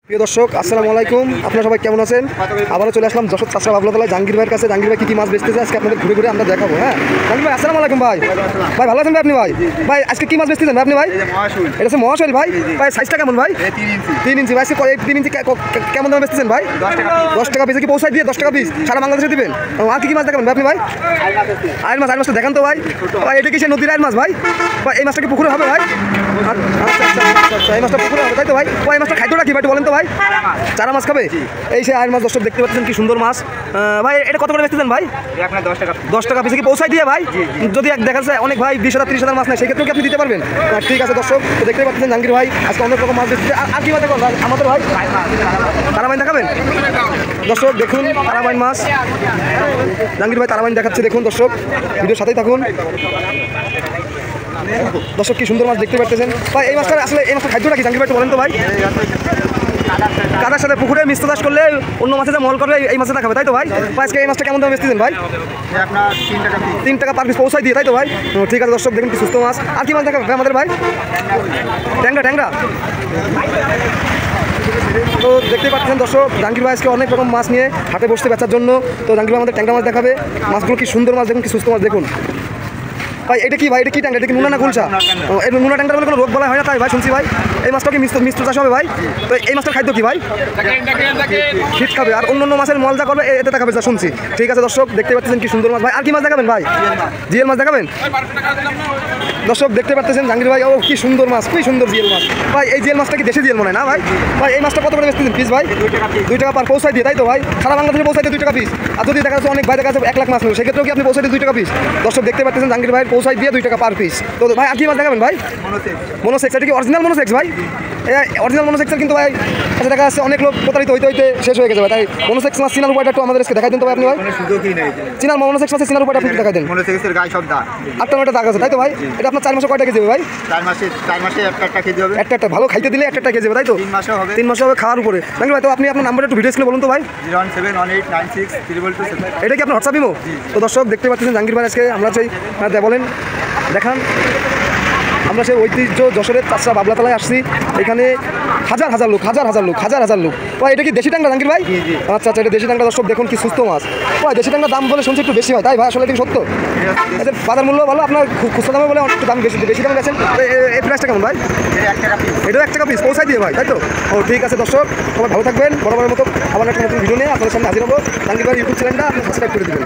প্রিয় দর্শক আসসালামু আলাইকুম, আপনারা সবাই কেমন আছেন? আবারও চলে আসলাম যশোর চাষরা বাবলাতলায় জাহাঙ্গীর ভাইয়ের কাছে। জাহাঙ্গীর ভাই কী মাছ বেচতেছে আজকে আপনাদের ঘুরে ঘুরে আমরা দেখাবো। হ্যাঁ জাহাঙ্গীর ভাই আসসালামু আলাইকুম। ভাই ভাই ভালো আছেন ভাই? আপনি ভাই ভাই আজকে কী মাছ বেচতেছেন ভাই আপনি? ভাই এটা হচ্ছে মহাশৈল। ভাই ভাই সাইজটা কেমন ভাই? 3 ইঞ্চি। ভাই আজকে 3 ইঞ্চি কেমন দামে বেচতেছেন ভাই? 10 টাকা পিস। কি পৌঁছায় দিয়ে 10 টাকা পিস সারা বাংলাদেশে দিবেন? আর কি মাছ দেখাবেন ভাই আপনি? ভাই আইল মাছটা দেখান তো ভাই। ভাই এটা কি সে নদীর আইল মাছ ভাই? ভাই এই মাছটা কি পুকুরে হবে ভাই? আচ্ছা আচ্ছা আচ্ছা, এই মাছটা পুকুরে হবে তাই তো ভাই? ভাই এই মাছটা খাদ্যটা কি ভাই বলেন তো ভাই? চারা মাছ খাবে? এই সে আইল মাছ দর্শক দেখতে পাচ্ছেন কি সুন্দর মাছ। ভাই এটা কত করে বেচতেছেন ভাই? 10 টাকা পিস। কি পৌঁছায় দিয়ে ভাই? যদি দেখা যায় অনেক ভাই 20,000 30,000 মাছ নেয় সেক্ষেত্রেও কি আপনি দিতে পারবেন? ঠিক আছে দর্শক দেখতে পাচ্ছেন জাহাঙ্গীর ভাই আজকে অনেক রকম মাছ বেচতেছে। আর কি মাছ দেখুন আমাদের ভাই? তারাবাইন দেখাবেন দর্শক? দেখুন তারাবাইন মাছ জাহাঙ্গীর ভাই তারাবাইন দেখাচ্ছে। দেখুন দর্শক ভিডিওর সাথেই থাকুন। দর্শক কি সুন্দর মাছ দেখতে পাচ্ছেন ভাই। এই মাছটা আসলে এই মাছটা খাদ্যটা কি জাহাঙ্গীর ভাই বলেন তো ভাই? কাদার সাথে পুকুরে মিশ্র চাষ করলে অন্য মাছে যে মল করবে এই মাছটা খাবে তাই তো ভাই? আজকে এই মাছটা কেমন দাম বেচতেছেন ভাই? 3 টাকা পার পিস পৌঁছায় দিয়ে তাই তো ভাই? ঠিক আছে দর্শক দেখুন কি সুস্থ মাছ। আর কি মাছ দেখাবে আমাদের ভাই? ট্যাংরা। তো দেখতে পাচ্ছেন দর্শক জাহাঙ্গীর ভাই আজকে অনেক রকম মাছ নিয়ে হাটে বসতে বেচার জন্য। তো জাহাঙ্গীর ভাই আমাদের ট্যাংরা মাছ দেখাবে। মাছগুলো কি সুন্দর মাছ দেখুন, কি সুস্থ মাছ দেখুন ভাই। এটা কি ভাই? এটা কি ট্যাংরা? এটা কি নুনা না গুলশা? এই নুনা ট্যাংরা বলে কোনো রোগ বলা হয় না তাই ভাই শুনছি ভাই? এই মাছটা কি মিশ্র চাষ হবে ভাই? তো এই মাছটার খাদ্য কি ভাই? শীত খাবে আর অন্য মাছের মল যা করবে এতে দেখাবে যা শুনছি। ঠিক আছে দর্শক দেখতে পাচ্ছেন কি সুন্দর মাছ। ভাই আর কি মাছ দেখাবেন ভাই? জিএল মাছ দেখাবেন দর্শক দেখতে পাচ্ছেন জাহাঙ্গীর ভাই। ও কি সুন্দর মাছ, কি সুন্দর জিএল মাছ ভাই। এই জিএল মাছটা কি দেশি জিএল মনে হয় না ভাই? ভাই এই মাছটা কত করে বেচতেছেন পিস ভাই? 2 টাকা পার পৌঁছায় দিয়ে তাই তো ভাই? সারা বাংলাদেশে পৌঁছাইতে 2 টাকা পিস। আর যদি দেখা যাচ্ছে অনেক ভাই দেখা যাচ্ছে 1 লাখ মাছ নেবে সেক্ষেত্রেও কি আপনি পৌঁছাইতে 2 টাকা পিস? দর্শক দেখতে পাচ্ছেন জাহাঙ্গীর ভাই পৌঁছায় দিয়ে 2 টাকা পার পিস। তো ভাই আর কি মাছ দেখাবেন ভাই? মনোসেক্স। এটা কি অরিজিনাল মনোসেক্স ভাই? অরিজিনাল মনোসেক্সের কিন্তু ভাই আচ্ছা দেখা যাচ্ছে অনেক লোক প্রতারিত হইতে শেষ হয়ে গেছে ভাই। তাই মনোসেক্স মাছ চিনার উপায়টা একটু আমাদেরকে দেখাই দেন তো ভাই আপনি? ভাই চিনার মনোসেক্স মাছের চিনার উপায়টা আপনি দেখাই দেন। 8টা 9টা দাগ আছে তাই তো ভাই? এটা আপনার 4 মাসে কয়টা কেজি হবে ভাই? 4 মাসে একটা কেজি হবে। একটা ভালো খাইতে দিলে একটা কেজি হবে তাই তো? 3 মাসে হবে খাওয়ার উপরে। জাহাঙ্গীর ভাই তো আপনি আপনার নাম্বারটা একটু ভিডিও স্ক্রিনে বলুন তো ভাই। 01718962227। এটা কি আপনার হোয়াটসঅ্যাপ ইমো? তো দর্শক দেখতে পাচ্ছেন জাহাঙ্গীর ভাই আজকে আমরা সেই বলেন দেখান। আমরা সেই ঐতিহ্য যশোরের চাষরা বাবলাতলায় আসছি। এখানে হাজার হাজার লোক। ভাই এটা কি দেশি ট্যাংরা জাহাঙ্গীর ভাই? আচ্ছা এটা দেশি ট্যাংরা দর্শক দেখুন কি সুস্থ মাছ। ভাই দেশি ট্যাংরার দাম বলে শুনছি একটু বেশি হয় তাই ভাই? আসলে এটা কি সত্য? আচ্ছা বাজার মূল্য ভালো, আপনার খুচরা দামে বলে একটু দাম বেশি দামে গেছেন। এই প্রাইসটা কেমন ভাই? এটাও 1 টাকা পিস পৌঁছায় দিয়ে ভাই তাই তো? ঠিক আছে দর্শক সবাই ভালো থাকবেন। বরাবরের মতো আবার একটা নতুন ভিডিও নিয়ে আপনাদের সামনে হাজির হবো। জাহাঙ্গীর ভাই ইউটিউব চ্যানেলটা আপনি সাবস্ক্রাইব করে দেবেন।